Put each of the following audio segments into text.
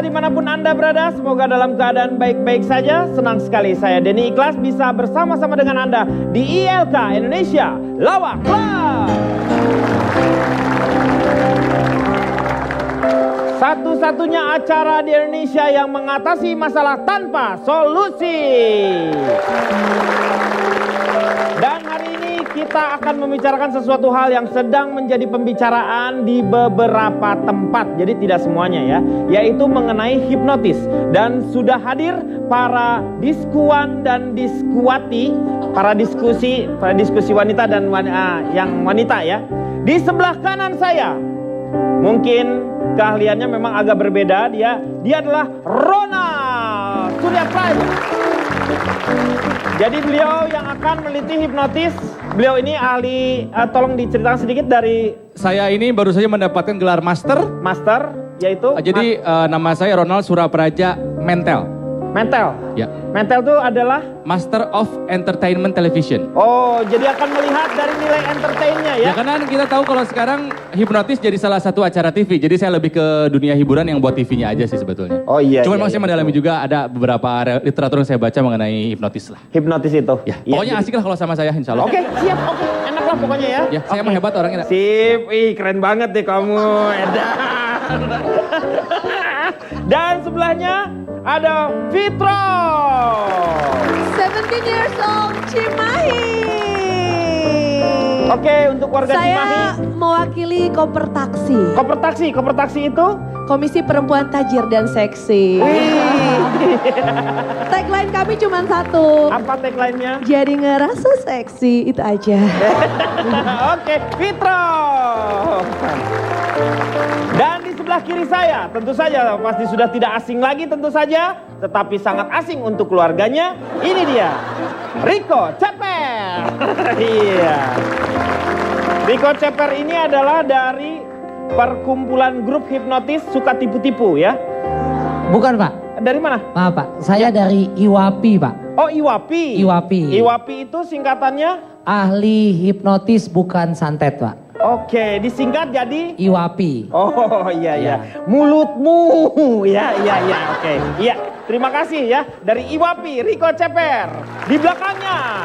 dimanapun Anda berada, semoga dalam keadaan baik-baik saja. Senang sekali saya Denny Ikhlas bisa bersama-sama dengan Anda di ILK Indonesia Lawak Club. Satu-satunya acara di Indonesia yang mengatasi masalah tanpa solusi. Dan hari ini kita akan membicarakan sesuatu hal yang sedang menjadi pembicaraan di beberapa tempat. Jadi tidak semuanya ya, yaitu mengenai hipnotis. Dan sudah hadir para diskuan dan diskuati, para diskusi wanita dan yang wanita ya. Di sebelah kanan saya, mungkin keahliannya memang agak berbeda. Dia adalah Ronald Suryapraja. Jadi beliau yang akan meneliti hipnotis. Beliau ini ahli, tolong diceritakan sedikit dari... Saya ini baru saja mendapatkan gelar master. Master, yaitu? Jadi nama saya Ronald Suryapraja Mentel. Mentel? Ya. Mentel itu adalah? Master of Entertainment Television. Oh, jadi akan melihat dari nilai entertainnya ya? Ya karena kita tahu kalau sekarang hipnotis jadi salah satu acara TV. Jadi saya lebih ke dunia hiburan yang buat TV-nya aja sih sebetulnya. Oh iya. Cuma iya, saya mendalami juga ada beberapa literatur yang saya baca mengenai hipnotis lah. Hipnotis itu? Ya, pokoknya asik lah kalau sama saya insya Allah. Oke, siap. Oke, enak lah pokoknya ya. Ya, saya mah hebat orangnya. Sip, keren banget deh kamu, Edan. Dan sebelahnya ada Fitro. 17 years old, Cimahi. Oke, untuk warga Cimahi. Saya mewakili Koper Taksi. Koper taksi itu? Komisi Perempuan Tajir dan Seksi. Tagline kami cuma satu. Apa tagline-nya? Jadi ngerasa seksi, itu aja. Oke, Fitro. Dan di sebelah kiri saya, tentu saja pasti sudah tidak asing lagi tentu saja, tetapi sangat asing untuk keluarganya. Ini dia, Rico Ceper. Iya. Rico Ceper ini adalah dari perkumpulan grup hipnotis suka tipu-tipu ya? Bukan Pak. Dari mana? Maaf Pak, saya dari IWAPI Pak. Oh, IWAPI. IWAPI. IWAPI itu singkatannya? Ahli hipnotis bukan santet Pak. Oke, disingkat jadi? IWAPI. Oh iya. Mulutmu. Ya, oke. Iya, terima kasih ya. Dari IWAPI, Rico Ceper. Di belakangnya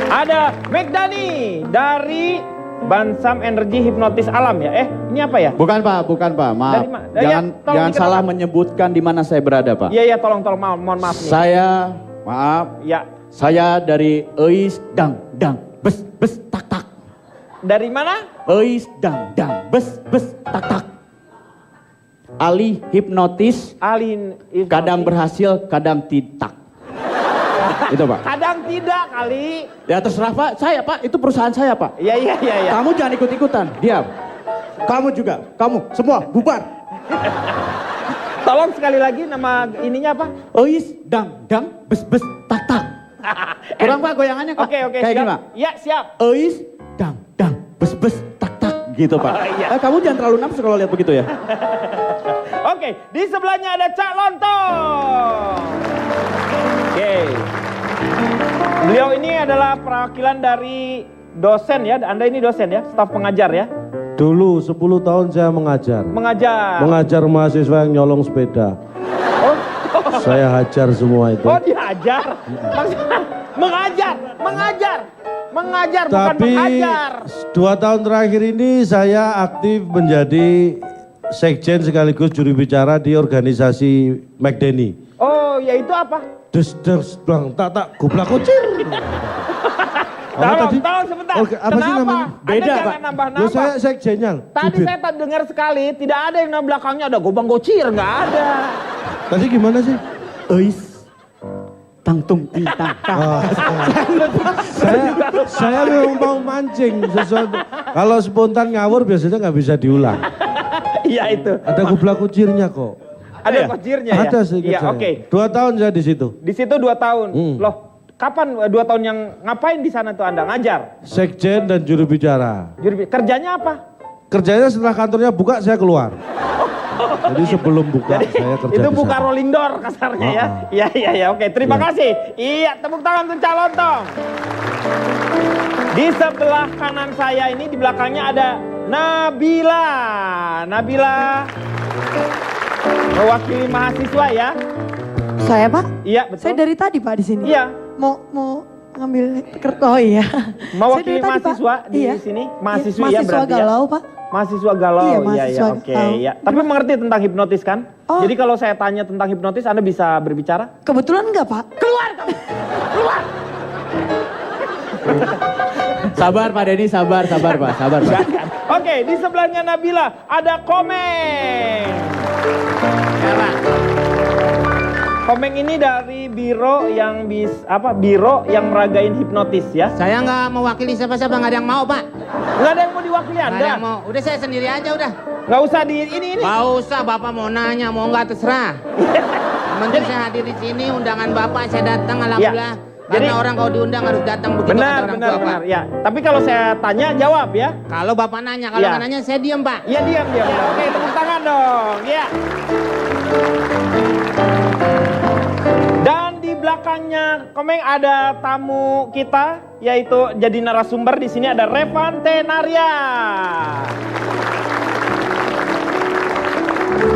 ada Megdani dari Bansam Energi Hipnotis Alam ya. Ini apa ya? Bukan Pak. Maaf. Jangan salah menyebutkan di mana saya berada Pak. Iya, tolong mohon maaf nih. Saya dari Eis Dang Bes Tak. Dari mana? Eis Dang Bes Tak. Ahli hipnotis. Kadang berhasil, kadang tidak. Itu Pak. Kadang tidak kali. Ya terserah Pak, itu perusahaan saya Pak. Iya. Kamu jangan ikut-ikutan, diam. Kamu juga, semua bubar. Tolong sekali lagi nama ininya apa? Eis Dang Bes Tak. Kurang Pak goyangannya Pak. Oke. Kayak gini Pak. Iya, siap. Eis Dang Bes Tak gitu Pak. Iya. Kamu jangan terlalu nafsu kalau lihat begitu ya. Oke, di sebelahnya ada Cak Lontong. Oke. Beliau ini adalah perwakilan dari dosen ya. Anda ini dosen ya, staf pengajar ya. Dulu 10 tahun saya mengajar. Mengajar mahasiswa yang nyolong sepeda. Oh. Saya hajar semua itu. Oh, dihajar. Mengajar bukan mengajar. 2 tahun terakhir ini saya aktif menjadi sekjen sekaligus juru bicara di organisasi McDenny. Oh, yaitu apa? Des blang tak gublak kucing. Tolong sebentar. Apa sih namanya? Beda Anda Pak. jangan nambah-nambah. Saya sekjennya. Tadi saya tak dengar sekali, tidak ada yang belakangnya ada gobang gocir, nggak ada. Tadi gimana sih? Eis Tangtung Tintang. Saya memang mau mancing sesuatu. Kalau spontan ngawur biasanya nggak bisa diulang. Iya itu. Ada gublak kucirnya kok. Ada kocirnya ya? Ada sih. Iya, oke. 2 tahun saya di situ. Di situ 2 tahun. Loh, kapan 2 tahun yang ngapain di sana tuh Anda ngajar? Sekjen dan juru bicara. Kerjanya apa? Kerjanya setelah kantornya buka saya keluar. Jadi sebelum buka saya kerja itu di buka sana. rolling door kasarnya ya. Iya, oke. Terima kasih. Iya, tepuk tangan untuk Cak Lontong. Di sebelah kanan saya ini di belakangnya ada Nabila. Mewakili mahasiswa ya. Saya Pak? Iya, betul. Saya dari tadi Pak di sini. Iya. Mau ngambil oh iya. Mewakili Saya dari tadi, Pak. mahasiswa di Iya. sini. Iya, Mahasiswa ya mahasiswa berarti galau ya. Pak. Mahasiswa galau. Iya, Iya, mahasiswa oke, galau. ya. Tapi mengerti tentang hipnotis kan? Oh. Jadi kalau saya tanya tentang hipnotis, Anda bisa berbicara? Kebetulan enggak Pak? Keluar kamu! Keluar! Sabar Pak Denny, sabar Pak. Oke, di sebelahnya Nabila ada Komeng. Ya Pak. Komeng ini dari biro yang biro yang meragain hipnotis ya. Saya nggak mewakili siapa-siapa, nggak ada yang mau Pak. Nggak ada yang mau diwakili Nggak ada Anda. yang mau. Udah saya sendiri aja udah. Nggak usah di ini. Nggak usah Bapak mau nanya, mau nggak terserah. Penting saya hadir di sini, undangan Bapak saya datang alhamdulillah. Karena Jadi- orang kalau diundang harus datang begitu kata orang tua Pak. Benar. Ya, tapi kalau saya tanya jawab ya. Kalau Bapak nanya, kalau Ya. nggak nanya saya diam Pak. Iya diam. Oke, tepuk tangan dong. Ya. Dan di belakangnya Komeng ada tamu kita yaitu jadi narasumber di sini ada Revan Tenaria.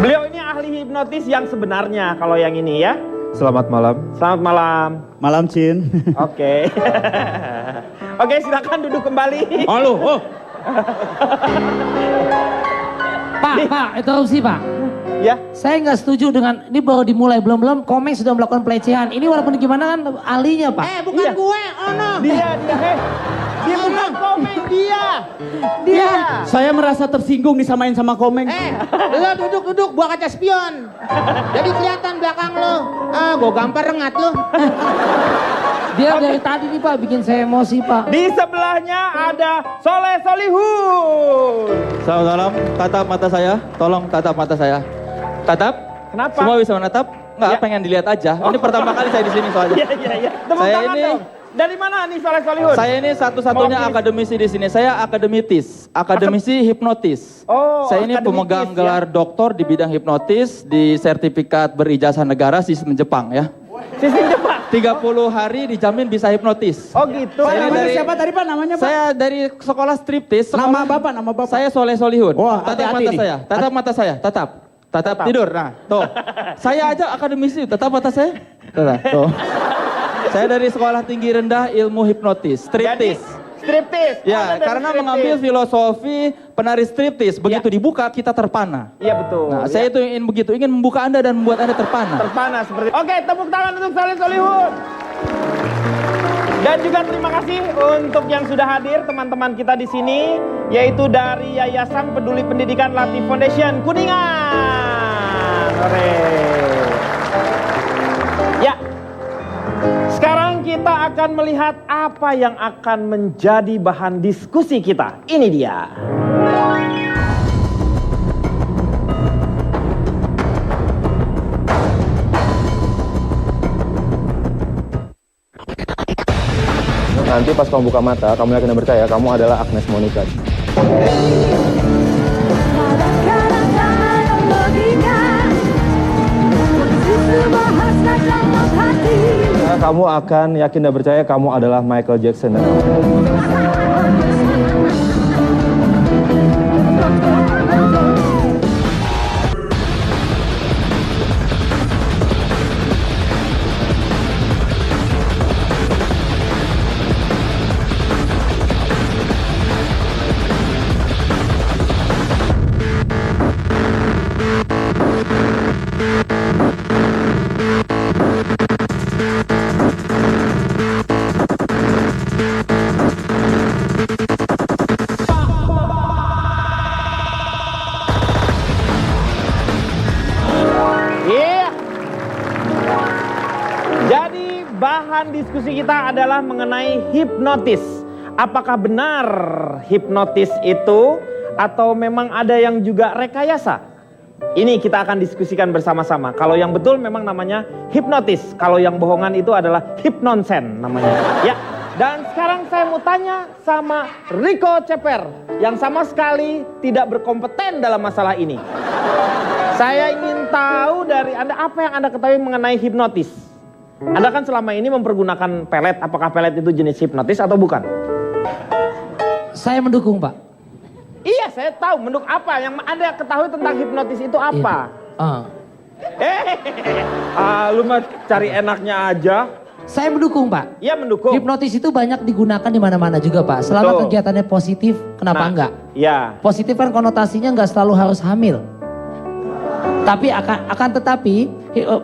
Beliau ini ahli hipnotis yang sebenarnya kalau yang ini ya. Selamat malam. Selamat malam. Malam Cin. Oke. Oke, silakan duduk kembali. Oh. Pak, interupsi Pak. Ya. Saya nggak setuju dengan, ini baru dimulai, belum Komeng sudah melakukan pelecehan. Ini walaupun gimana kan ahlinya Pak. Bukan Iya. gue, oh no. Dia. Dia bukan Komeng, dia. Saya merasa tersinggung disamain sama Komeng. Lo duduk buah kaca spion. Jadi kelihatan belakang lo. Gue gampar rengat lo. Dia dari tadi nih Pak bikin saya emosi Pak. Di sebelahnya ada Soleh Solihun. Selamat malam, tatap mata saya, tolong tatap mata saya. Tatap? Kenapa? Semua bisa menatap? Enggak, Ya. pengen dilihat aja. Ini pertama kali saya di sini soalnya. Iya. Tepuk Saya tangan ini- dong. Dari mana nih Soleh Solihun? Saya ini satu-satunya Mewakili- akademisi di sini. Saya akademitis, akademisi hipnotis. Oh, Saya ini akademitis, pemegang ya. gelar doktor di bidang hipnotis di sertifikat berijazah negara sistem Jepang ya. Sistem Jepang. 30 hari dijamin bisa hipnotis. Oh gitu. Saya Namanya dari- siapa tadi Pak namanya Pak? Saya dari sekolah striptis. Nama Bapak. Saya Soleh Solihun. Wah, Tatap hati-hati mata nih. saya. Tatap mata saya. Tatap tidur. Nah, tuh. Saya aja akademisi. Tatap mata saya. Tatap. Tuh. Saya dari sekolah tinggi rendah ilmu hipnotis, striptis. Striptis. Ya, Anda dari karena striptis. mengambil filosofi penari striptis. Begitu dibuka kita terpana. Iya betul. Nah, Ya. saya itu ingin membuka Anda dan membuat Anda terpana. Terpana seperti. Oke, tepuk tangan untuk Soleh Solihun. Dan juga terima kasih untuk yang sudah hadir teman-teman kita di sini, yaitu dari Yayasan Peduli Pendidikan Latif Foundation Kuningan. Hore. Ya. Sekarang kita akan melihat apa yang akan menjadi bahan diskusi kita. Ini dia. Nanti pas kamu buka mata, kamu yakin dan percaya kamu adalah Agnes Monica. Kamu akan yakin dan percaya kamu adalah Michael Jackson. Iya. Jadi bahan diskusi kita adalah mengenai hipnotis. Apakah benar hipnotis itu atau memang ada yang juga rekayasa? Ini kita akan diskusikan bersama-sama. Kalau yang betul memang namanya hipnotis. Kalau yang bohongan itu adalah hipnonsen namanya. Ya. Dan sekarang saya mau tanya sama Rico Ceper yang sama sekali tidak berkompeten dalam masalah ini. Saya ingin tahu dari Anda apa yang Anda ketahui mengenai hipnotis. Anda kan selama ini mempergunakan pelet. Apakah pelet itu jenis hipnotis atau bukan? Saya mendukung Pak. Iya, saya tahu. Menduk apa? Yang Anda ketahui tentang hipnotis itu apa? Lu mah cari enaknya aja. Saya mendukung, Pak. Iya mendukung. Hipnotis itu banyak digunakan di mana-mana juga, Pak. Selama Betul. kegiatannya positif, kenapa Nah, enggak? Iya. Positif kan konotasinya nggak selalu harus hamil. Tapi akan tetapi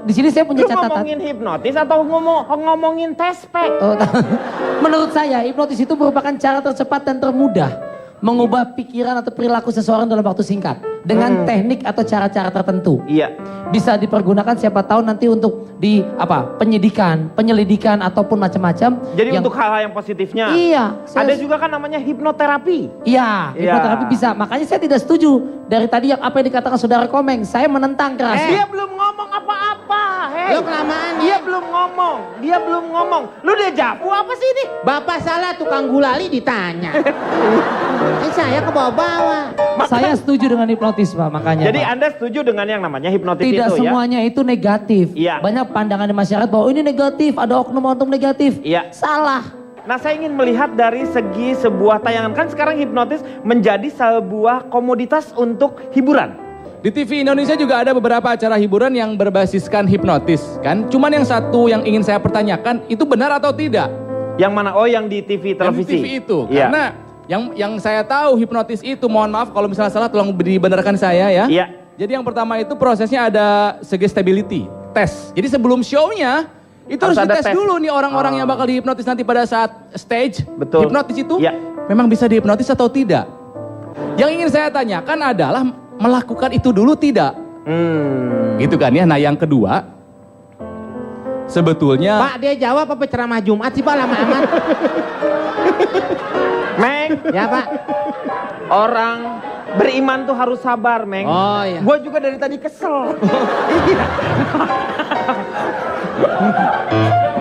di sini saya punya Lu catatan. ngomongin hipnotis atau ngomongin tespek? Oh, menurut saya hipnotis itu merupakan cara tercepat dan termudah mengubah pikiran atau perilaku seseorang dalam waktu singkat dengan teknik atau cara-cara tertentu. Iya. Bisa dipergunakan siapa tahu nanti untuk di penyidikan, penyelidikan ataupun macam-macam. Jadi yang- untuk hal-hal yang positifnya. Iya. Ada juga kan namanya hipnoterapi. Iya, hipnoterapi bisa. Makanya saya tidak setuju dari tadi yang apa yang dikatakan saudara Komeng. Saya menentang keras. Dia belum ngomong apa-apa. Hei. Lu kelamaan Dia ya. belum ngomong. Dia belum ngomong. Lu dejavu apa sih ini? Bapak salah tukang gulali ditanya. Saya ke bawah-bawah. Saya setuju dengan hipnotis, Pak. Makanya. Jadi Pak. Anda setuju dengan yang namanya hipnotis Tidak itu ya? semuanya itu negatif. Iya. Banyak pandangan di masyarakat bahwa ini negatif, ada oknum-oknum negatif. Iya. Salah. Nah, saya ingin melihat dari segi sebuah tayangan. Kan sekarang hipnotis menjadi sebuah komoditas untuk hiburan. Di TV Indonesia juga ada beberapa acara hiburan yang berbasiskan hipnotis kan. Cuman yang satu yang ingin saya pertanyakan itu benar atau tidak? Yang mana? Oh, yang di TV televisi. Yang di TV itu. Iya. Karena yang saya tahu hipnotis itu, mohon maaf kalau misalnya salah tolong dibenarkan saya ya. Iya. Jadi yang pertama itu prosesnya ada suggestibility, tes. Jadi sebelum show-nya itu Harus harus ada dites tes. dulu nih orang-orang yang bakal dihipnotis nanti pada saat stage. Betul. Hipnotis itu Iya. memang bisa dihipnotis atau tidak? Yang ingin saya tanyakan adalah melakukan itu dulu tidak? Gitu kan ya. Nah yang kedua, sebetulnya Pak dia jawab apa ceramah Jumat sih Pak lama amat. Meng, Ya Pak. orang beriman tuh harus sabar, Meng. Oh iya. Gua juga dari tadi kesel.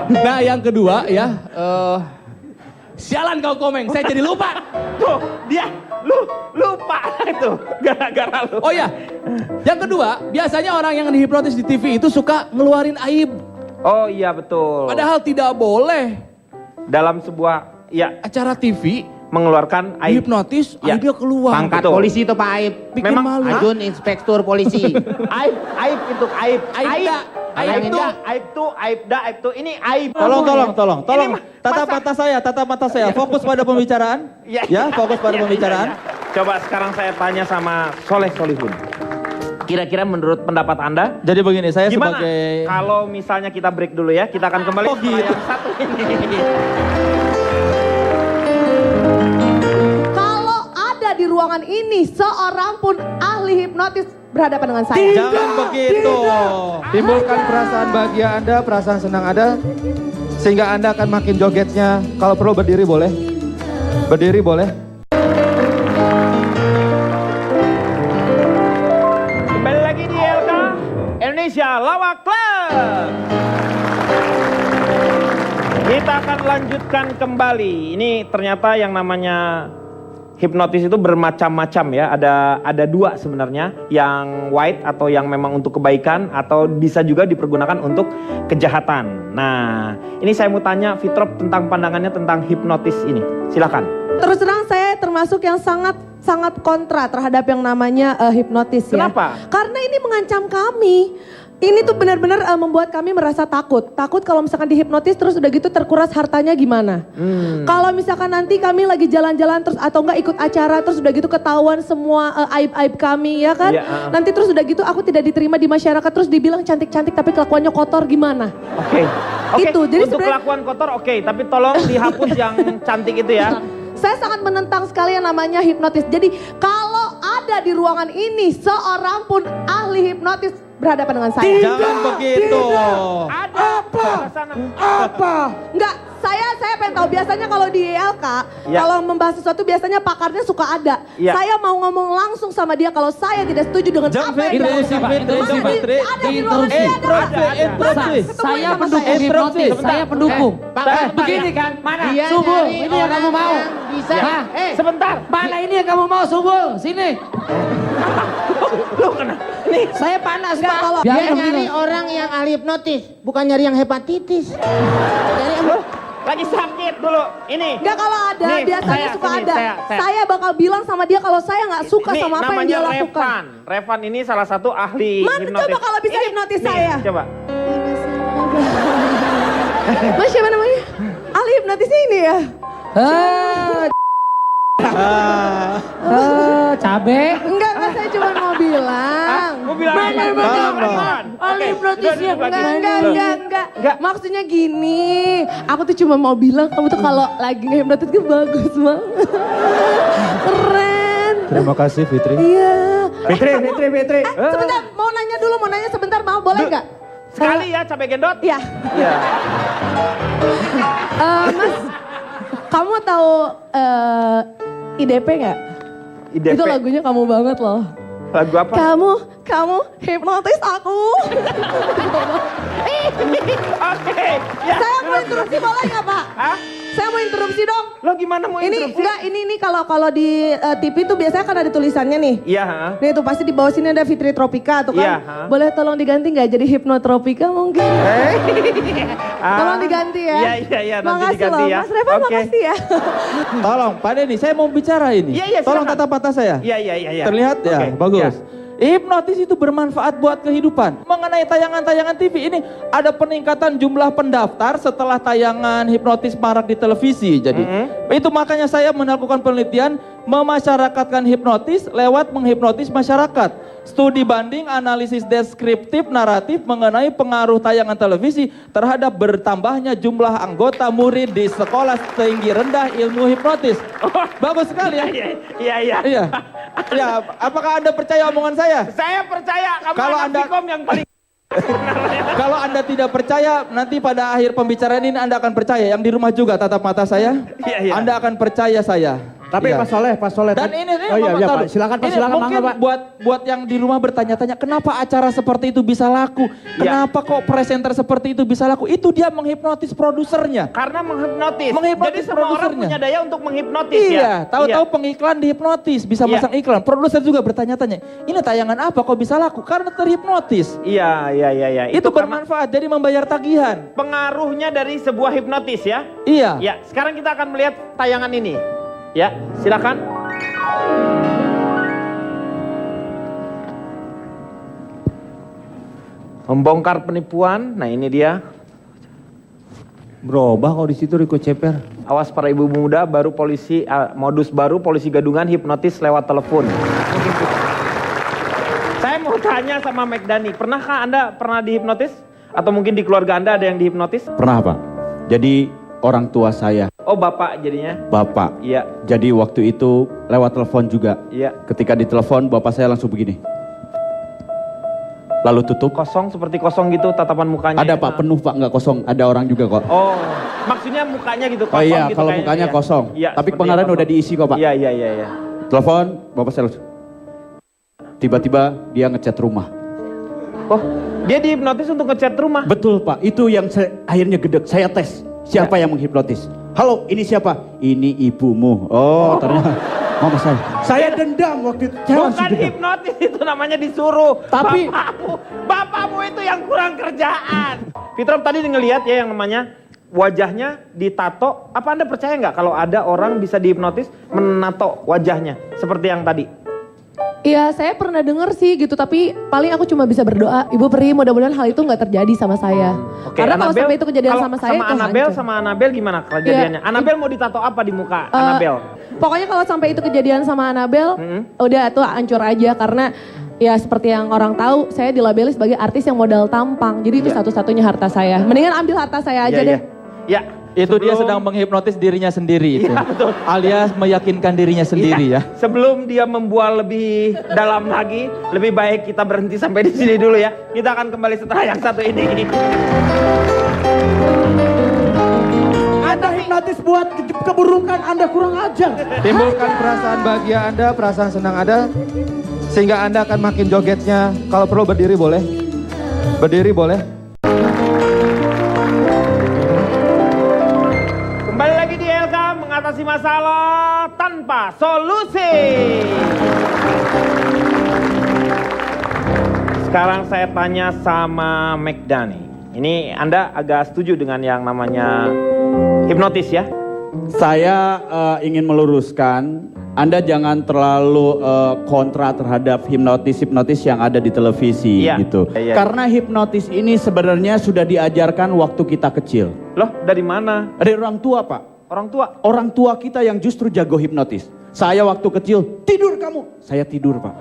nah yang kedua ya, sialan kau Komeng, saya jadi lupa. Tuh, dia lupa itu gara-gara lu. Oh ya, yang kedua, biasanya orang yang dihipnotis di TV itu suka ngeluarin aib. Oh iya betul. Padahal tidak boleh. Dalam sebuah Acara TV, mengeluarkan aib. hipnotis, Ya. aibnya keluar. Pangkat Betul. polisi itu Pak Aib. Bikin Memang malu. Ajun inspektur polisi. Aib itu aib. Aibda. Aib tuh. Ini aib. Tolong. Ini mah- Tatap mata saya. Fokus pada pembicaraan. Iya. Ya, fokus pada Iya, pembicaraan. iya, iya. Coba sekarang saya tanya sama Soleh Solihun. Kira-kira menurut pendapat Anda, Jadi begini, saya gimana sebagai kalau misalnya kita break dulu ya, kita akan kembali Oh, setelah gitu. yang satu ini. Kalau ada di ruangan ini seorang pun ahli hipnotis berhadapan dengan saya. jangan begitu. Timbulkan perasaan bahagia Anda, perasaan senang Anda, sehingga Anda akan makin jogetnya. Kalau perlu berdiri boleh. Berdiri boleh. Kembali lagi di LK Indonesia Lawak Club. Kita akan lanjutkan kembali. Ini ternyata yang namanya hipnotis itu bermacam-macam ya. Ada dua sebenarnya, yang white atau yang memang untuk kebaikan, atau bisa juga dipergunakan untuk kejahatan. Nah, ini saya mau tanya Fitrop tentang pandangannya tentang hipnotis ini. Silakan. Terus terang saya termasuk yang sangat kontra terhadap yang namanya hipnotis ya. Kenapa? Karena ini mengancam kami. Ini tuh benar-benar membuat kami merasa takut. Takut kalau misalkan dihipnotis terus udah gitu terkuras hartanya gimana. Kalau misalkan nanti kami lagi jalan-jalan terus atau enggak ikut acara terus udah gitu ketahuan semua aib-aib kami ya kan. Iya, Nanti terus udah gitu aku tidak diterima di masyarakat terus dibilang cantik-cantik tapi kelakuannya kotor gimana. Oke. Itu, jadi untuk sebenarnya- kelakuan kotor oke, tapi tolong dihapus yang cantik itu ya. Saya sangat menentang sekali yang namanya hipnotis. Jadi kalau ada di ruangan ini seorang pun ahli hipnotis berhadapan dengan saya. Jangan begitu. Ada Apa? Enggak, saya pengen tahu biasanya kalau di ILK, Ya. kalau membahas sesuatu biasanya pakarnya suka ada. Ya. Saya mau ngomong langsung sama dia kalau saya tidak setuju dengan Jam apa yang Fitri, dilakukan. Jam Fitri, Mana Jam di- Fitri. ada di ruangan ini ada. Saya sama pendukung saya. hipnotis, saya pendukung. Pak, Begini kan, mana? Dia Subul, nyari ini yang orang kamu mau. yang bisa. Hah? Sebentar. Mana ini yang kamu mau, Subul? Sini. Saya panas, Pak. kalau- Dia Biar nyari orang yang ahli hipnotis, bukan nyari yang hepatitis. Nyari yang lagi sakit dulu. Ini. Enggak, kalau ada, Nih, biasanya suka sini, ada. saya. Saya bakal bilang sama dia kalau saya nggak suka Nih, sama apa yang dia namanya lakukan. Revan ini salah satu ahli Mas, hipnotis. coba kalau bisa hipnotis Nih, saya. Coba. Mas, siapa namanya? Ahli hipnotisnya ini ya? Cabe. Enggak, saya cuma mau bilang. Mau bilang apa? Revan. Ahli hipnotisnya. Oke, Enggak. Maksudnya gini, aku tuh cuma mau bilang kamu tuh kalau lagi nge-hipnotis tuh bagus banget. Keren. Terima kasih Fitri. Iya. Fitri. Sebentar, mau nanya sebentar, mau boleh nggak? Sekali ya cabai gendot. Iya. Iya. Mas, kamu tahu IDP nggak? IDP. Itu lagunya kamu banget loh. Lagu apa? Kamu hipnotis aku. Oke. Ya. Saya mau interupsi boleh nggak Pak? Hah? Saya mau interupsi dong. Lo gimana mau interupsi? Ini kalau di TV tuh biasanya kan ada tulisannya nih. Iya, ha? Nih tuh pasti di bawah sini ada Fitri Tropika tuh kan. Iya, ha? Boleh tolong diganti nggak jadi Hipnotropika mungkin? Tolong diganti ya. Iya, nanti Makasih diganti loh. ya. Mas Revan Oke. makasih ya. Tolong, Pak Denny, saya mau bicara ini. Iya, Tolong silakan. tatap mata saya. Iya. Terlihat ya, Oke, bagus. ya. Hipnotis itu bermanfaat buat kehidupan. Mengenai tayangan-tayangan TV ini ada peningkatan jumlah pendaftar setelah tayangan hipnotis marak di televisi. Jadi itu makanya saya melakukan penelitian memasyarakatkan hipnotis lewat menghipnotis masyarakat. Studi banding analisis deskriptif naratif mengenai pengaruh tayangan televisi terhadap bertambahnya jumlah anggota murid di sekolah tinggi rendah ilmu hipnotis. Bagus sekali ya. Iya. Iya. Ya, apakah Anda percaya omongan saya? Saya percaya kamu Kalau anak Anda- Vkom yang paling Kalau Anda tidak percaya, nanti pada akhir pembicaraan ini Anda akan percaya. Yang di rumah juga tatap mata saya. Iya. Anda akan percaya saya. Tapi Iya. Pak Soleh. Dan ini Oh iya, Mama, Pak. taruh. Silakan Pak, Ini silakan mungkin Pak. buat yang di rumah bertanya-tanya, kenapa acara seperti itu bisa laku? Kenapa kok presenter seperti itu bisa laku? Itu dia menghipnotis produsernya. karena menghipnotis. Menghipnotis Jadi semua orang produsernya. punya daya untuk menghipnotis ya. Iya, tahu-tahu pengiklan dihipnotis, bisa Iya. masang iklan. Produser juga bertanya-tanya, ini tayangan apa kok bisa laku? Karena terhipnotis. Iya. Itu karena bermanfaat, jadi membayar tagihan. pengaruhnya dari sebuah hipnotis ya. Iya. Ya, sekarang kita akan melihat tayangan ini. Ya, silakan. Membongkar penipuan. Nah, ini dia. Berubah kok di situ Riko Ceper. Awas para ibu muda, baru polisi modus baru polisi gadungan hipnotis lewat telepon. Saya mau tanya sama McDani, pernahkah Anda pernah dihipnotis? Atau mungkin di keluarga Anda ada yang dihipnotis? Pernah Pak. Jadi orang tua saya, Oh, Bapak jadinya? Bapak. Iya, Jadi waktu itu lewat telepon juga. iya. Ketika ditelepon Bapak saya langsung begini. Lalu tutup. Kosong seperti kosong gitu tatapan mukanya. Ada Pak, penuh Pak, nggak kosong. Ada orang juga kok. Oh, maksudnya mukanya gitu kosong Oh iya, gitu kalau kayaknya, mukanya iya. kosong. Iya, Tapi seperti pengenalan kosong. udah diisi kok Pak. Iya. Telepon, Bapak saya langsung. Tiba-tiba dia ngecat rumah. Oh, dia dihipnotis untuk ngecat rumah. Betul Pak, itu yang akhirnya gedek. Saya tes, siapa yang menghipnotis? Halo, ini siapa? Ini ibumu. Oh, ternyata mama saya. Saya dendam waktu itu. Saya langsung Bukan dendam. hipnotis, itu namanya disuruh. Tapi- Bapakmu itu yang kurang kerjaan. Fitrop tadi ngelihat ya yang namanya wajahnya ditato. Apa Anda percaya nggak kalau ada orang bisa dihipnotis menato wajahnya seperti yang tadi? Iya, saya pernah denger sih gitu, tapi paling aku cuma bisa berdoa, Ibu Peri mudah-mudahan hal itu nggak terjadi sama saya. Oke, Karena kalau Annabelle- sampai itu kejadian kalau sama saya, itu Annabelle hancur. sama Annabelle gimana kejadiannya? Iya. Annabelle mau ditato apa di muka? Eh, Annabelle. Pokoknya kalau sampai itu kejadian sama Annabelle, udah tuh hancur aja karena ya seperti yang orang tahu, saya dilabeli sebagai artis yang modal tampang. Jadi itu Iya. satu-satunya harta saya. Mendingan ambil harta saya aja deh. Ya. Itu dia sebelum- sedang menghipnotis dirinya sendiri itu. Iya, betul. Alias meyakinkan dirinya sendiri Iya, ya. Sebelum dia membual lebih dalam lagi, lebih baik kita berhenti sampai di sini dulu ya. Kita akan kembali setelah yang satu ini. Anda hipnotis buat keburukan, Anda kurang ajar. Timbulkan perasaan bahagia Anda, perasaan senang Anda. Sehingga Anda akan makin jogetnya. Kalau perlu berdiri boleh. Berdiri boleh. Kembali lagi di LK mengatasi masalah tanpa solusi. Sekarang saya tanya sama McDani. Ini Anda agak setuju dengan yang namanya hipnotis ya. Saya ingin meluruskan, Anda jangan terlalu kontra terhadap hipnotis yang ada di televisi Iya. gitu. Iya. Karena hipnotis ini sebenarnya sudah diajarkan waktu kita kecil. Loh, dari mana? Dari orang tua, Pak. Orang tua. Orang tua kita yang justru jago hipnotis. Saya waktu kecil, tidur kamu. Saya tidur, Pak.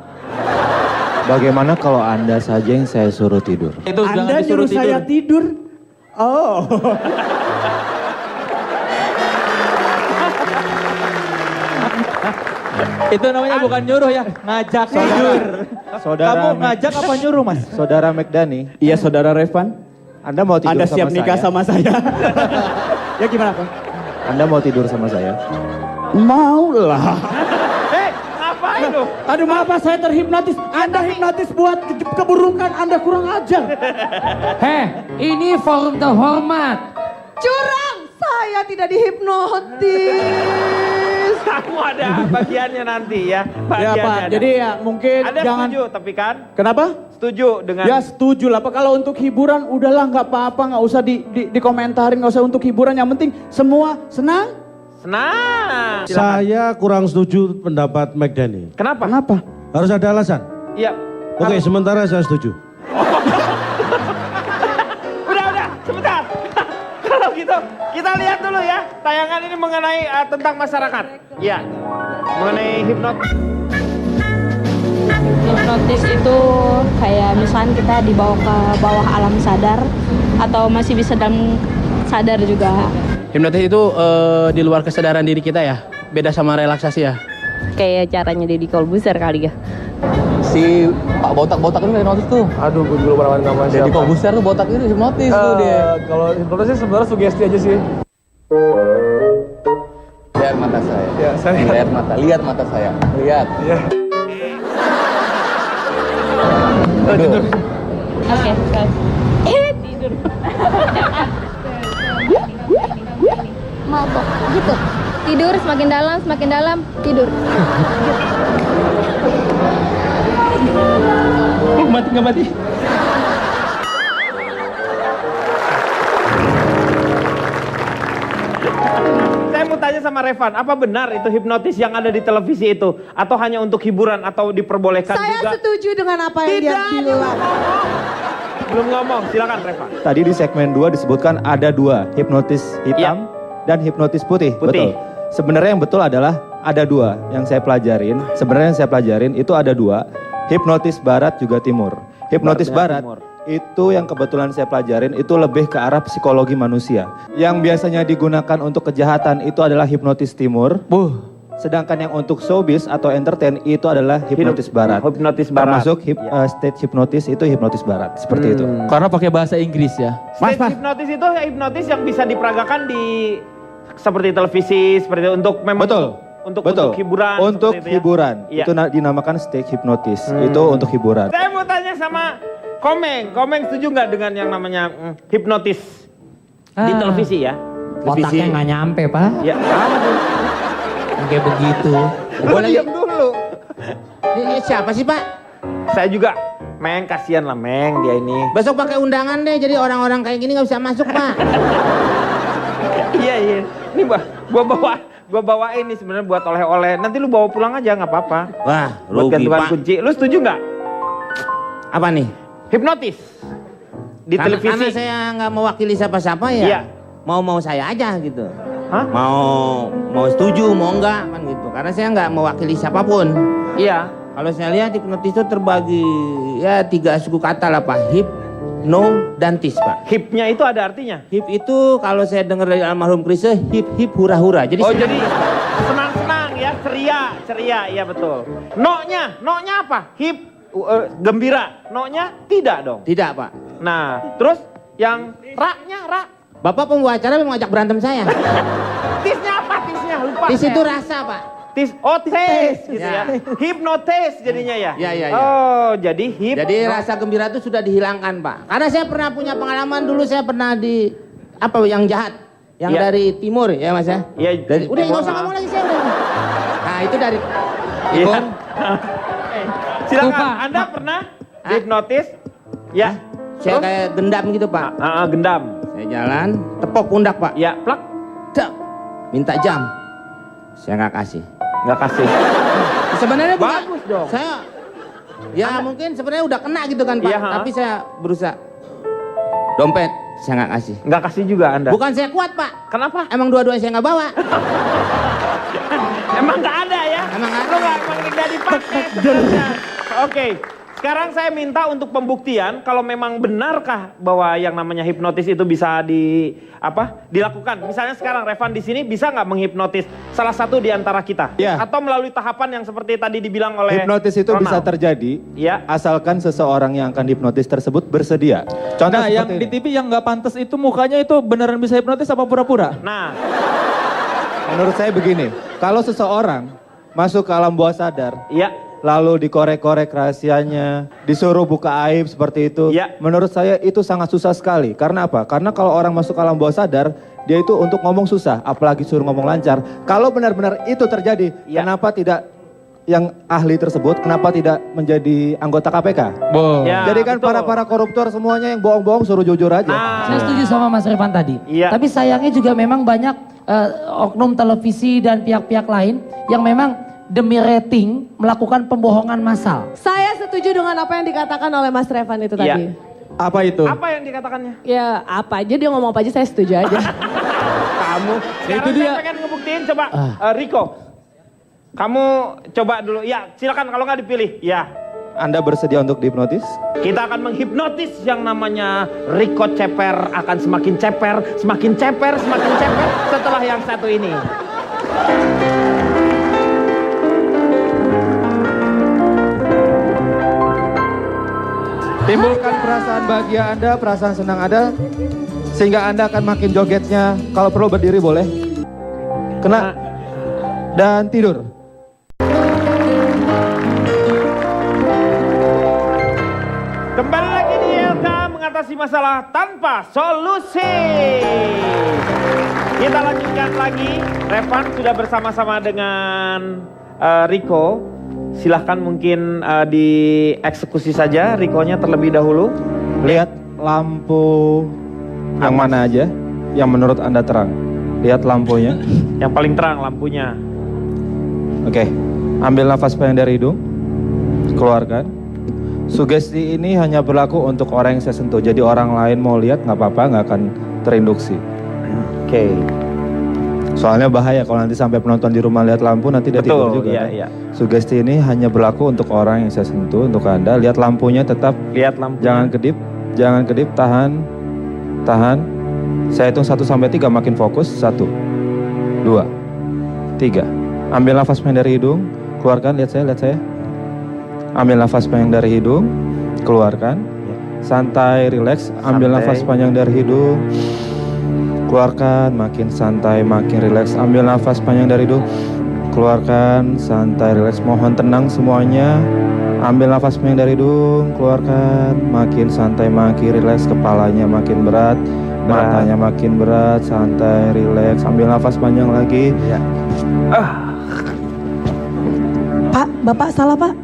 Bagaimana kalau Anda saja yang saya suruh tidur? Itu jangan Anda disuruh nyuruh saya tidur? Oh. Itu namanya bukan nyuruh ya, ngajak tidur. Kamu ngajak apa nyuruh, Mas? Saudara McDani, Iya, Saudara Revan. Anda mau tidur Anda sama siap nikah saya? sama saya? Ya gimana, Pak? Anda mau tidur sama saya? Mau lah. Ngapain lu? Aduh maaf Pak, saya terhipnotis. Anda hipnotis buat keburukan, Anda kurang ajar. Heh, ini forum terhormat. Curang, saya tidak dihipnotis. Kamu ada bagiannya nanti ya. Ya Bagiannya Pak, ada. jadi ya mungkin Anda jangan. setuju tapi kan? Kenapa? Setuju dengan Ya setuju lah Pak, kalau untuk hiburan udahlah nggak apa-apa, nggak usah dikomentarin, nggak usah untuk hiburan, yang penting semua senang. senang. Silakan. Saya kurang setuju pendapat McDani. Kenapa? Kenapa? Harus ada alasan. Iya. Oke, sementara saya setuju. Udah, sebentar. Kalau gitu, kita lihat dulu ya. Tayangan ini mengenai tentang masyarakat. Iya. Mengenai hipnotis. Hipnotis itu kayak misalkan kita dibawa ke bawah alam sadar atau masih bisa dalam sadar juga. Hipnotis itu di luar kesadaran diri kita ya, beda sama relaksasi ya. Kayak caranya Deddy Corbuzier kali ya. Si Pak botak-botak itu hipnotis tuh. Aduh, gue dulu pernah nama Deddy Corbuzier tuh botak itu hipnotis tuh dia. Kalau hipnotis sih sebenarnya sugesti aja sih. Lihat mata saya. Ya, saya Lihat mata saya. Lihat. Iya. Aduh. Oke. Tidur. Mabok gitu. Tidur semakin dalam, tidur. Mati nggak mati? Saya mau tanya sama Revan, apa benar itu hipnotis yang ada di televisi itu? Atau hanya untuk hiburan atau diperbolehkan Saya juga? setuju dengan apa yang dia bilang. Belum ngomong, silakan Revan. Tadi di segmen 2 disebutkan ada dua, hipnotis hitam dan hipnotis putih. Putih. Betul. Sebenarnya yang betul adalah ada dua yang saya pelajarin. Sebenarnya yang saya pelajarin itu ada dua, hipnotis barat juga timur. Hipnotis Barat dan barat timur. itu yang kebetulan saya pelajarin itu lebih ke arah psikologi manusia. Yang biasanya digunakan untuk kejahatan itu adalah hipnotis timur. Sedangkan yang untuk showbiz atau entertain itu adalah hipnotis barat. Hipnotis barat. Termasuk stage hipnotis itu hipnotis barat. Seperti itu. Karena pakai bahasa Inggris ya. Stage hipnotis itu hipnotis yang bisa diperagakan di seperti televisi, seperti itu, untuk memang Betul. untuk hiburan. Untuk seperti itu ya. hiburan. Iya. Itu dinamakan stage hipnotis. Itu untuk hiburan. Saya mau tanya sama Komeng setuju nggak dengan yang namanya hipnotis di televisi ya? Otaknya nggak nyampe, Pak. Ya, Kayak begitu. boleh diam dulu. Ini siapa sih Pak? Saya juga, Meng, kasihan lah Meng dia ini. Besok pakai undangan deh, jadi orang-orang kayak gini nggak bisa masuk Pak. Iya. Ini gua bawa ini sebenarnya buat oleh-oleh. Nanti lu bawa pulang aja nggak apa-apa. Wah, Buat rugi gantungan Pak. kunci. Lu setuju nggak? Apa nih? Hipnotis di Karena televisi. saya nggak mewakili siapa-siapa ya. Iya. Mau saya aja gitu. Hah? Mau setuju, mau enggak kan gitu. Karena saya nggak mewakili siapapun. Iya. Kalau saya lihat hipnotis itu terbagi ya 3 suku kata lah Pak. Hip, no, dan tis Pak. Hipnya itu ada artinya. Hip itu kalau saya dengar dari almarhum Krisye, hip hip hura hura. Jadi Jadi senang-senang ya, ceria, iya betul. No-nya apa? Hip, gembira. No-nya tidak dong. tidak Pak. Nah, terus yang rak. Bapak pembawa acara memang ngajak berantem saya. Tisnya apa? Tisnya lupa. Tis saya. itu rasa Pak. Tes gitu ya. Hipnotis jadinya ya. Ya. Oh, jadi Jadi rasa gembira itu sudah dihilangkan Pak. Karena saya pernah punya pengalaman dulu, saya pernah di apa yang jahat, yang Iya. dari timur ya Mas ya. Iya. Dari, udah nggak usah Maaf. ngomong lagi saya udah. Nah itu dari Iya. timur. Silakan. Lupa. Anda pernah hipnotis? Ya. Saya kayak gendam gitu Pak. Gendam. Saya jalan, tepok pundak Pak. Ya, plak. minta jam. Saya nggak kasih. Nggak kasih. Sebenarnya Bagus dong. Saya ya mungkin sebenarnya udah kena gitu kan Pak, Iya, ha? tapi saya berusaha. Dompet saya nggak kasih. Nggak kasih juga Anda. Bukan saya kuat Pak, Kenapa? emang dua-duanya saya nggak bawa. Emang nggak ada ya? Emang nggak Lu nggak dipakai sebenarnya. Oke. Sekarang saya minta untuk pembuktian kalau memang benarkah bahwa yang namanya hipnotis itu bisa dilakukan. Misalnya sekarang Revan di sini bisa nggak menghipnotis salah satu di antara kita? Iya. Atau melalui tahapan yang seperti tadi dibilang oleh Hipnotis itu Ronald? bisa terjadi Iya. asalkan seseorang yang akan dihipnotis tersebut bersedia. Contoh Nah, yang seperti di ini. TV yang nggak pantas itu mukanya itu beneran bisa hipnotis apa pura-pura? Nah, Menurut saya begini, kalau seseorang masuk ke alam bawah sadar, iya. lalu dikorek-korek rahasianya, disuruh buka aib seperti itu. Ya. Menurut saya itu sangat susah sekali. Karena apa? Karena kalau orang masuk alam bawah sadar, dia itu untuk ngomong susah, apalagi suruh ngomong lancar. Kalau benar-benar itu terjadi, Ya. kenapa tidak yang ahli tersebut, kenapa tidak menjadi anggota KPK? Ya, Jadi kan betul. para koruptor semuanya yang bohong-bohong suruh jujur aja. Saya setuju sama Mas Revan tadi. Iya. Tapi sayangnya juga memang banyak oknum televisi dan pihak-pihak lain yang memang demi rating melakukan pembohongan massal. Saya setuju dengan apa yang dikatakan oleh Mas Revan itu tadi. Iya. Apa itu? Apa yang dikatakannya? Ya apa aja dia ngomong apa aja saya setuju aja. Kamu. Sekarang itu dia. saya pengen ngebuktiin coba. Riko. Kamu coba dulu. Ya, silakan kalau nggak dipilih. Ya. Anda bersedia untuk dihipnotis? Kita akan menghipnotis yang namanya Riko Ceper akan semakin ceper setelah yang satu ini. Timbulkan perasaan bahagia Anda, perasaan senang Anda, sehingga Anda akan makin jogetnya. Kalau perlu berdiri boleh. Kena dan tidur. Kembali lagi di LK mengatasi masalah tanpa solusi. Kita lanjutkan lagi. Revan sudah bersama-sama dengan Riko. Silahkan mungkin dieksekusi saja Rikonya terlebih dahulu. Lihat lampu yang mana aja yang menurut Anda terang. Lihat lampunya. Yang paling terang lampunya. Oke, ambil nafas panjang dari hidung, keluarkan. Sugesti ini hanya berlaku untuk orang yang saya sentuh. Jadi orang lain mau lihat nggak apa-apa, nggak akan terinduksi. Oke. Soalnya bahaya kalau nanti sampai penonton di rumah lihat lampu nanti dia tidur Betul, juga. iya, kan? iya. Sugesti ini hanya berlaku untuk orang yang saya sentuh, untuk Anda. Lihat lampunya tetap, Lihat lampunya. jangan kedip, tahan. Saya hitung 1 sampai 3 makin fokus. 1, 2, 3. Ambil nafas panjang dari hidung, keluarkan, lihat saya. Ambil nafas panjang dari hidung, keluarkan. Santai, rileks, ambil Santai. nafas panjang dari hidung. Keluarkan, makin santai, makin rileks. Ambil nafas panjang dari hidung. Keluarkan, santai, rileks. Mohon tenang semuanya. Ambil nafas panjang dari hidung. Keluarkan, makin santai, makin rileks. Kepalanya makin berat. Matanya makin berat. Santai, rileks. Ambil nafas panjang lagi. Ya. Pak, Bapak salah Pak.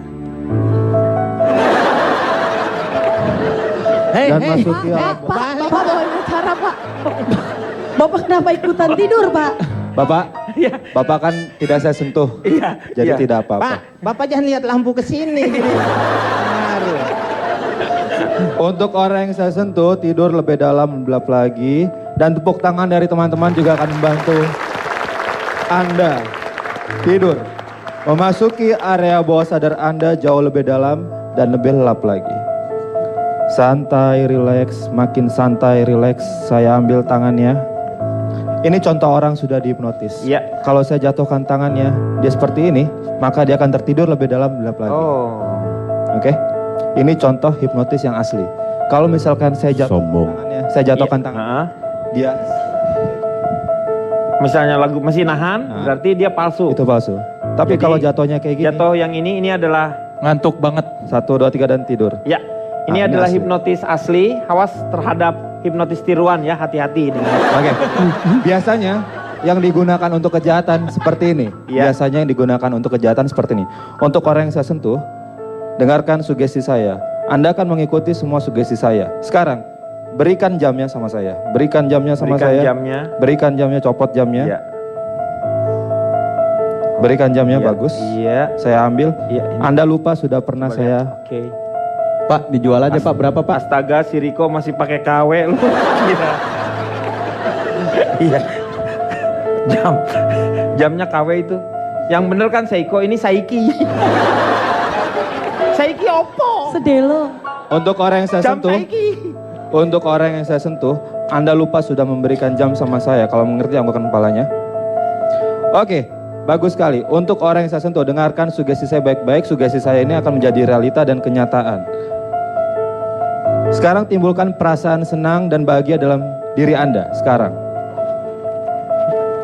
Dan masuki alat. Bapak bawain acara Pak. Bapak kenapa ikutan tidur Pak? Bapak, Bapak kan tidak saya sentuh. Iya. Jadi iya. tidak apa-apa. Pak, Bapak jangan lihat lampu ke sini. Untuk orang yang saya sentuh, tidur lebih dalam, gelap lagi. Dan tepuk tangan dari teman-teman juga akan membantu Anda tidur. Memasuki area bawah sadar Anda jauh lebih dalam dan lebih lelap lagi. Santai, rileks, makin santai, rileks. Saya ambil tangannya. Ini contoh orang sudah dihipnotis. Iya. Kalau saya jatuhkan tangannya, dia seperti ini, maka dia akan tertidur lebih dalam, gelap lagi. Oh. Oke, ini contoh hipnotis yang asli. Kalau misalkan saya jatuhkan tangannya, saya jatuhkan tangan, Heeh. dia Misalnya lagu masih nahan, Nah. berarti dia palsu. itu palsu. Tapi Jadi, kalau jatuhnya kayak gini, Jatuh yang ini adalah Ngantuk banget. 1, 2, 3 dan tidur. ya. Ini Ini adalah asli. hipnotis asli. Awas terhadap hipnotis tiruan ya, hati-hati dengan. Oke, biasanya yang digunakan untuk kejahatan seperti ini. Iya. Biasanya yang digunakan untuk kejahatan seperti ini. Untuk orang yang saya sentuh, dengarkan sugesti saya. Anda akan mengikuti semua sugesti saya. Sekarang, berikan jamnya sama saya. Berikan jamnya sama Berikan saya. jamnya. Berikan jamnya, copot jamnya. Ya. Berikan jamnya bagus. Iya. Saya ambil. Iya, ini. Anda lupa sudah pernah saya. Oke. Pak, dijual aja Pak, berapa Pak? Astaga, si Riko masih pakai KW lu. Gila. Iya. Jamnya KW itu. Yang bener kan Seiko, ini Saiki. Saiki opo? Sedelo. Untuk orang yang saya Jam sentuh. Saiki. Untuk orang yang saya sentuh, Anda lupa sudah memberikan jam sama saya. Kalau mengerti, anggukan kepalanya. Oke, bagus sekali. Untuk orang yang saya sentuh, dengarkan sugesti saya baik-baik. Sugesti saya ini akan menjadi realita dan kenyataan. Sekarang timbulkan perasaan senang dan bahagia dalam diri Anda sekarang.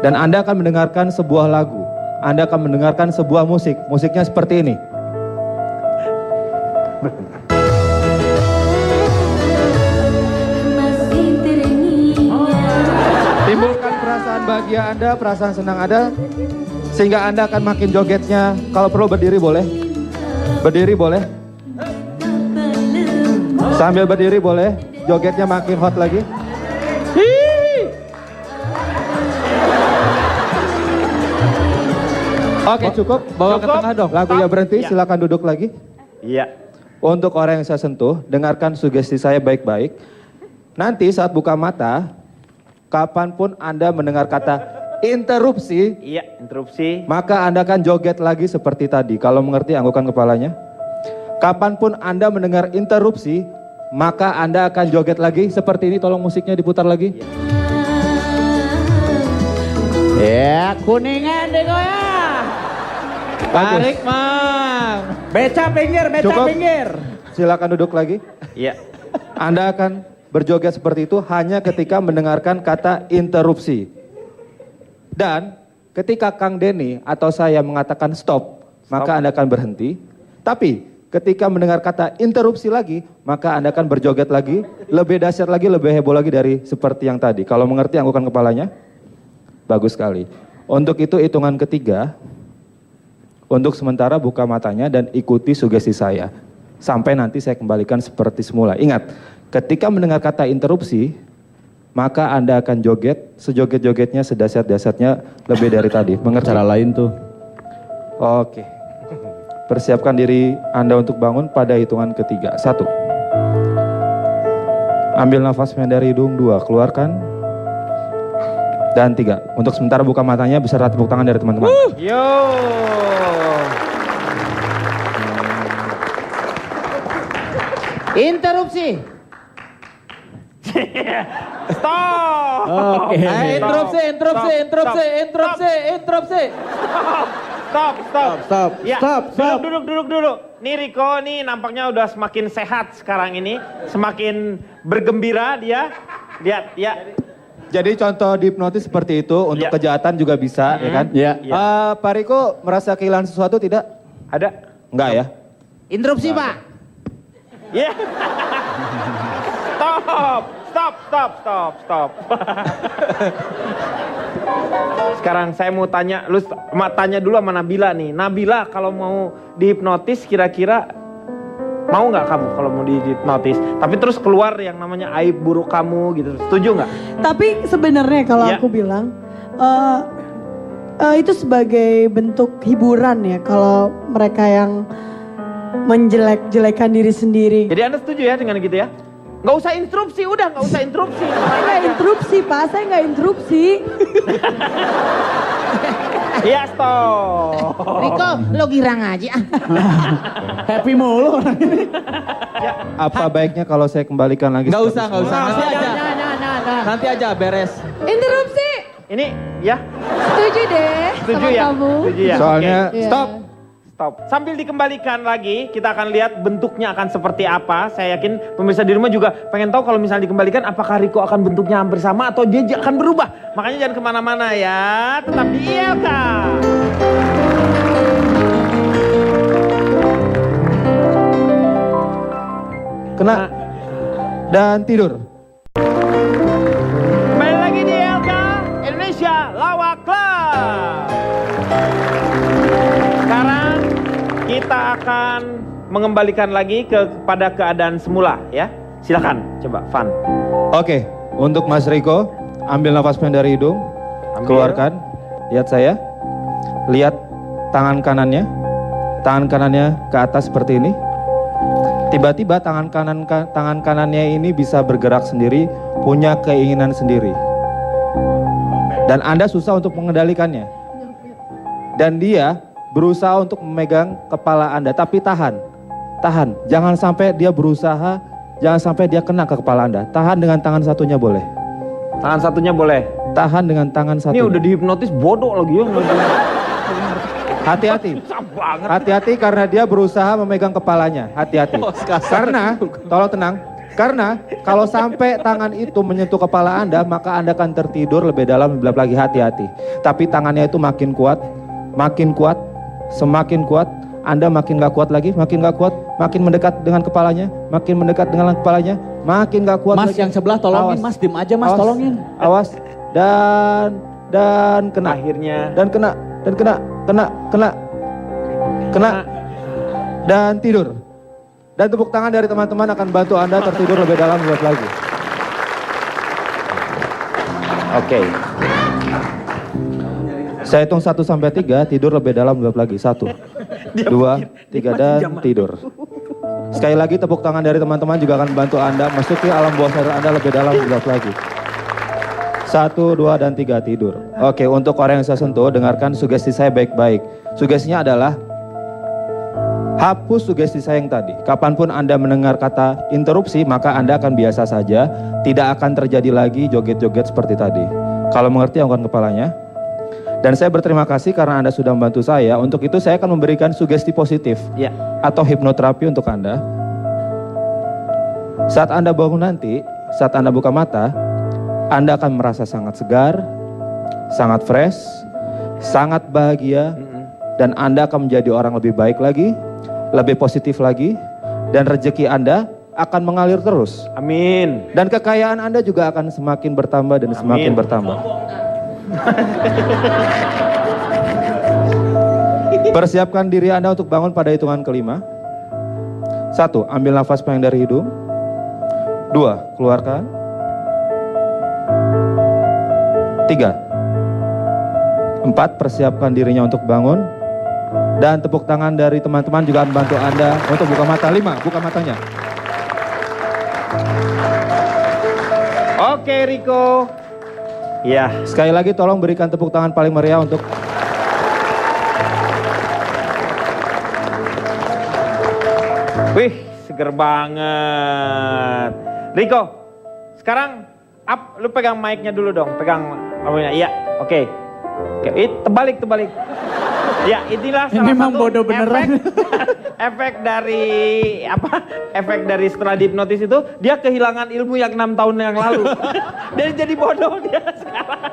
Dan Anda akan mendengarkan sebuah lagu. Anda akan mendengarkan sebuah musik. Musiknya seperti ini. Timbulkan perasaan bahagia Anda, perasaan senang Anda, sehingga Anda akan makin jogetnya. Kalau perlu berdiri boleh. Berdiri boleh. Sambil berdiri boleh. Jogetnya makin hot lagi. Oke, cukup. Bawa ke tengah dong. Lagunya berhenti, silakan duduk lagi. Iya. Untuk orang yang saya sentuh, dengarkan sugesti saya baik-baik. Nanti saat buka mata, kapanpun Anda mendengar kata interupsi, Iya, interupsi. maka Anda akan joget lagi seperti tadi. Kalau mengerti, anggukan kepalanya. Kapanpun Anda mendengar interupsi, maka Anda akan joget lagi seperti ini. Tolong musiknya diputar lagi. Ya, kuningan digoyang. Tarik, Mang. Beca pinggir, beca Cukup. pinggir. Silakan duduk lagi. Iya. Anda akan berjoget seperti itu hanya ketika mendengarkan kata interupsi. Dan ketika Kang Denny atau saya mengatakan stop, maka Anda akan berhenti. Tapi ketika mendengar kata interupsi lagi, maka Anda akan berjoget lagi, lebih dahsyat lagi, lebih heboh lagi dari seperti yang tadi. Kalau mengerti, anggukan kepalanya. Bagus sekali. Untuk itu hitungan ketiga, untuk sementara buka matanya dan ikuti sugesti saya. Sampai nanti saya kembalikan seperti semula. Ingat, ketika mendengar kata interupsi, maka Anda akan joget, sejoget-jogetnya, sedahsyat-dahsyatnya lebih dari tadi. Mengerti? Cara lain tuh. Oke. Persiapkan diri Anda untuk bangun pada hitungan ketiga. 1. Ambil nafasnya dari hidung. 2. Keluarkan. Dan 3. Untuk sementara buka matanya beserta tepuk tangan dari teman-teman. Yo. Interupsi. Stop. Oke. Interupsi. Stop. Ya, Stop. Duduk. Nih Riko nih nampaknya udah semakin sehat sekarang ini, semakin bergembira dia. Lihat, ya. Jadi contoh dihipnotis seperti itu untuk Ya. kejahatan juga bisa, ya kan? Ya. Pak Riko merasa kehilangan sesuatu tidak? Ada. Enggak ya? Interupsi, Pak. Ya. Stop. Sekarang saya mau tanya, tanya dulu sama Nabila nih. Nabila kalau mau dihipnotis kira-kira mau nggak kamu kalau mau dihipnotis? Tapi terus keluar yang namanya aib buruk kamu gitu. Setuju nggak? Tapi sebenarnya kalau Ya. aku bilang itu sebagai bentuk hiburan ya kalau mereka yang menjelek-jelekan diri sendiri. Jadi Anda setuju ya dengan gitu ya? Nggak usah instruksi, udah nggak usah instruksi. Saya nggak interupsi Pak, saya nggak interupsi. Iya stop. Riko, lo girang aja. Happy mulu orang ini. Apa baiknya kalau saya kembalikan lagi? Nggak usah. seperti semula? Nanti aja. Nanti aja beres. Interupsi. Ini ya, Setuju deh setuju sama ya? kamu. Setuju ya? Soalnya Oke. stop. Sambil dikembalikan lagi, kita akan lihat bentuknya akan seperti apa. Saya yakin pemirsa di rumah juga pengen tahu kalau misalnya dikembalikan apakah Riko akan bentuknya hampir sama atau dia akan berubah. Makanya jangan kemana-mana ya, tetap di ILK. Kena dan tidur. Kembali lagi di ILK Indonesia Lawak Club. Sekarang kita akan mengembalikan lagi kepada keadaan semula ya. Silakan, coba Van. Oke, untuk Mas Riko, ambil nafas dari hidung, keluarkan. Lihat saya. Lihat tangan kanannya ke atas seperti ini. Tiba-tiba tangan kanannya ini bisa bergerak sendiri, punya keinginan sendiri. Dan Anda susah untuk mengendalikannya. Dan dia berusaha untuk memegang kepala Anda, tapi tahan. Jangan sampai dia berusaha, jangan sampai dia kena ke kepala Anda. Tahan dengan tangan satunya boleh. Tangan satunya boleh. Tahan dengan tangan Ini satunya. udah dihipnotis bodoh lagi ya. Hati-hati. Susah banget. Hati-hati karena dia berusaha memegang kepalanya. Hati-hati. Karena, tolong tenang. Karena kalau sampai tangan itu menyentuh kepala Anda, maka Anda akan tertidur lebih dalam, lebih lagi. Hati-hati. Tapi tangannya itu makin kuat, semakin kuat. Anda makin gak kuat lagi, makin mendekat dengan kepalanya, makin gak kuat Mas lagi. yang sebelah tolongin, Awas. Mas diem aja Mas, Awas. tolongin. Awas. Dan kena. Akhirnya. Dan kena. Dan tidur. Dan tepuk tangan dari teman-teman akan bantu Anda tertidur lebih dalam, lebih lagi. Oke. Saya hitung 1 sampai 3, tidur lebih dalam, lebih lagi. 1, 2, 3 dan tidur. Sekali lagi tepuk tangan dari teman-teman juga akan bantu Anda masuki alam bawah sadar Anda lebih dalam, lebih lagi. 1, 2 dan 3 tidur. Oke, untuk orang yang saya sentuh, dengarkan sugesti saya baik-baik. Sugestinya adalah hapus sugesti saya yang tadi. Kapanpun Anda mendengar kata interupsi, maka Anda akan biasa saja. Tidak akan terjadi lagi joget-joget seperti tadi. Kalau mengerti, angkat kepalanya. Dan saya berterima kasih karena Anda sudah membantu saya. Untuk itu saya akan memberikan sugesti positif Ya. atau hipnoterapi untuk Anda. Saat Anda bangun nanti, saat Anda buka mata, Anda akan merasa sangat segar, sangat fresh, sangat bahagia, dan Anda akan menjadi orang lebih baik lagi, lebih positif lagi, dan rezeki Anda akan mengalir terus. Amin. Dan kekayaan Anda juga akan semakin bertambah dan semakin bertambah. Persiapkan diri Anda untuk bangun pada hitungan kelima. 1, ambil nafas panjang dari hidung. 2, keluarkan. 3, 4, persiapkan dirinya untuk bangun. Dan tepuk tangan dari teman-teman juga membantu Anda untuk buka mata. 5, buka matanya. Oke, Riko. Ya. Sekali lagi tolong berikan tepuk tangan paling meriah untuk Wih, seger banget. Riko, sekarang lu pegang mic-nya dulu dong. Pegang lampunya. Iya, oke. Oke, terbalik. Ya, inilah salah memang satu bodoh beneran. efek dari efek dari setelah dihipnotis itu dia kehilangan ilmu yang 6 tahun yang lalu. Dia jadi bodoh dia sekarang.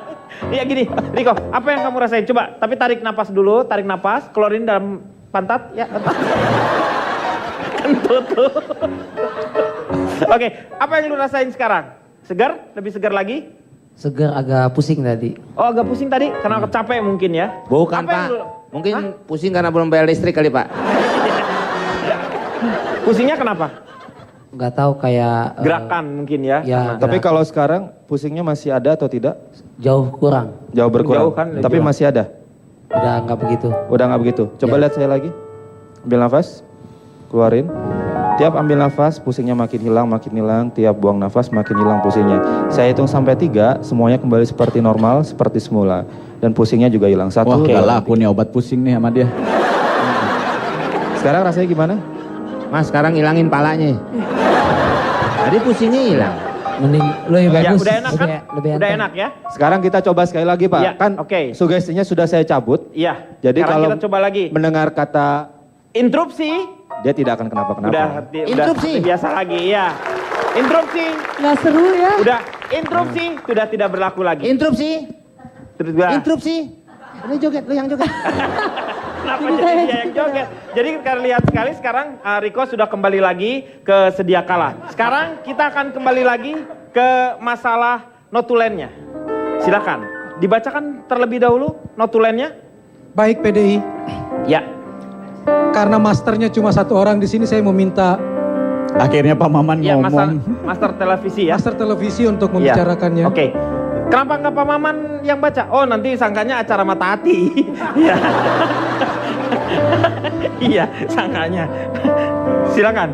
Ya gini, Riko, apa yang kamu rasain? Coba, tapi tarik napas dulu, keluarin dalam pantat, ya. Kentut tuh. Oke, apa yang lu rasain sekarang? Segar? Lebih segar lagi? Segar, agak pusing tadi. Oh, agak pusing tadi karena capek mungkin ya? Bukan Apa yang Pak, lu- mungkin Hah? pusing karena belum bayar listrik kali Pak. Pusingnya kenapa? Nggak tahu kayak Gerakan mungkin ya? ya Tapi kalau sekarang pusingnya masih ada atau tidak? jauh kurang. Jauh berkurang. Jauh kan, Tapi jauh. masih ada. Udah nggak begitu. Udah nggak begitu. Coba lihat saya lagi. Ambil nafas, keluarin. Tiap ambil nafas, pusingnya makin hilang. Tiap buang nafas, makin hilang pusingnya. Saya hitung sampai 3, semuanya kembali seperti normal, seperti semula. Dan pusingnya juga hilang. 1, Wah, 2, gak laku nih obat pusing nih sama dia. Sekarang rasanya gimana? Mas sekarang hilangin palanya. Tadi pusingnya hilang. Mending lebih Ya, bagus. udah enak kan? Lebih Udah enak ya? Sekarang kita coba sekali lagi Pak. Ya, Kan oke. sugestinya sudah saya cabut. Iya. Jadi Sekarang kalau kita coba lagi. mendengar kata Interupsi. dia tidak akan kenapa-kenapa. Udah Interupsi. seperti biasa lagi ya. Interupsi. Nggak seru ya? Udah interupsi sudah tidak berlaku lagi. Interupsi. Terus gua Interupsi. Ini joget, lu yang joget. kenapa jadi dia yang joget? Jadi kita lihat sekali sekarang Riko sudah kembali lagi ke sedia kala. Sekarang kita akan kembali lagi ke masalah notulennya. Silakan dibacakan terlebih dahulu notulennya. Baik PDI, Ya. karena masternya cuma satu orang di sini, saya meminta Akhirnya Pak Maman Ya, ngomong. master televisi ya. master televisi untuk Iya. membicarakannya. Oke. Kenapa nggak Pak Maman yang baca? Oh nanti sangkanya acara mata hati. Iya. Iya sangkanya. Silakan.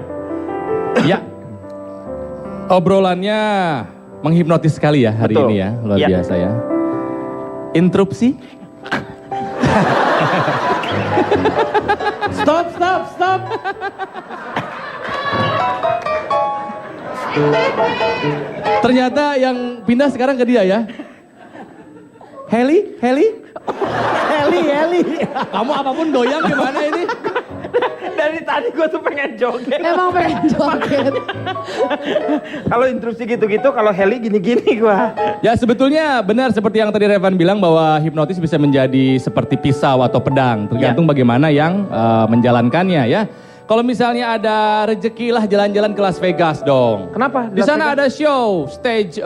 Ya. Obrolannya menghipnotis sekali ya hari Betul. ini ya, luar Ya. biasa ya. Interupsi. Stop. Ternyata yang pindah sekarang ke dia ya. Heli. Kamu apapun doyan gimana ini? Dari tadi gue tuh pengen joget. Emang pengen joget. Kalau interupsi gitu-gitu, kalau Heli gini-gini gue. Ya sebetulnya benar seperti yang tadi Revan bilang bahwa hipnotis bisa menjadi seperti pisau atau pedang. Tergantung bagaimana yang menjalankannya ya. Kalau misalnya ada rezeki lah jalan-jalan ke Las Vegas dong. Kenapa? Di sana ada show, stage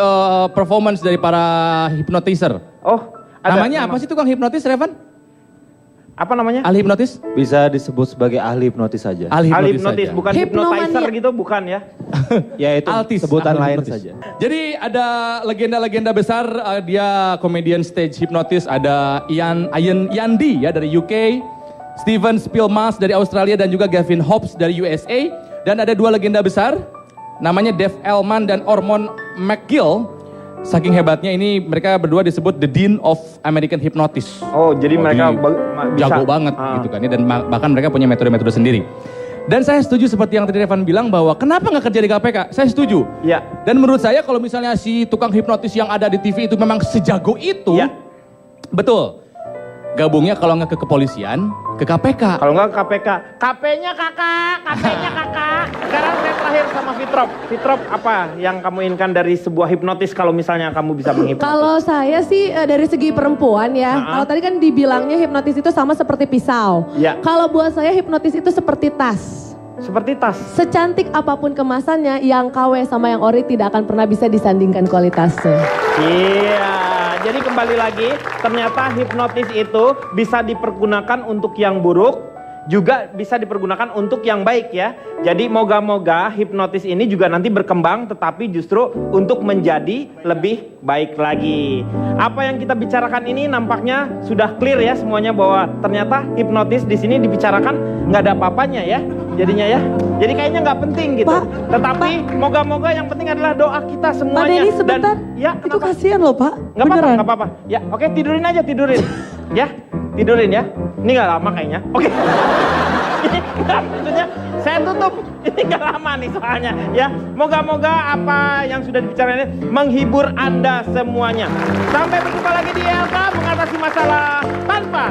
performance dari para hipnotiser. Oh, ada. Namanya apa sih tukang hipnotis, Revan? Apa namanya? Ahli hipnotis? Bisa disebut sebagai ahli hipnotis saja. Ahli Ahli hipnotis, hipnotis, saja. bukan Hipnomania. hypnotizer gitu, bukan ya? Ya itu Altis, sebutan ahli lain hipnotis. saja. Jadi ada legenda-legenda besar, dia komedian stage hipnotis, ada Ian Yandi ya dari UK, Steven Spielmas dari Australia dan juga Gavin Hobbs dari USA. Dan ada dua legenda besar, namanya Dave Elman dan Ormond McGill. Saking hebatnya ini mereka berdua disebut The Dean of American Hypnotics. Oh, jadi mereka bisa jago banget gitu kan ya, dan bahkan mereka punya metode-metode sendiri. Dan saya setuju seperti yang tadi Revan bilang bahwa kenapa nggak kerja di KPK? Saya setuju. Iya. Dan menurut saya kalau misalnya si tukang hipnotis yang ada di TV itu memang sejago itu, Iya. betul. Gabungnya kalau nggak ke kepolisian, ke KPK. Kalau nggak KPK, KP-nya kakak. Sekarang saya terakhir sama Fitrop. Fitrop apa yang kamu inginkan dari sebuah hipnotis kalau misalnya kamu bisa menghipnotis? Kalau saya sih dari segi perempuan ya, kalau tadi kan dibilangnya hipnotis itu sama seperti pisau. Ya. Kalau buat saya hipnotis itu seperti tas. Seperti tas. Secantik apapun kemasannya, yang KW sama yang ori tidak akan pernah bisa disandingkan kualitasnya. Iya, jadi kembali lagi, ternyata hipnotis itu bisa dipergunakan untuk yang buruk, juga bisa dipergunakan untuk yang baik ya. Jadi moga-moga hipnotis ini juga nanti berkembang, tetapi justru untuk menjadi lebih baik lagi. Apa yang kita bicarakan ini nampaknya sudah clear ya semuanya, bahwa ternyata hipnotis di sini dibicarakan nggak ada apa-apanya ya. Jadinya ya, jadi kayaknya nggak penting gitu. Pak, Tetapi moga-moga yang penting adalah doa kita Pak semuanya. Denny sebentar, ya, itu kenapa? kasihan loh Pak. Nggak apa-apa, Beneran. nggak apa-apa. Ya, oke, tidurin aja, tidurin. Ya, tidurin ya. Ini nggak lama kayaknya. Oke. Ini nggak, maksudnya saya tutup. Ini nggak lama nih soalnya. Ya, moga-moga apa yang sudah dibicarakan ini menghibur Anda semuanya. Sampai berjumpa lagi di LK mengatasi masalah tanpa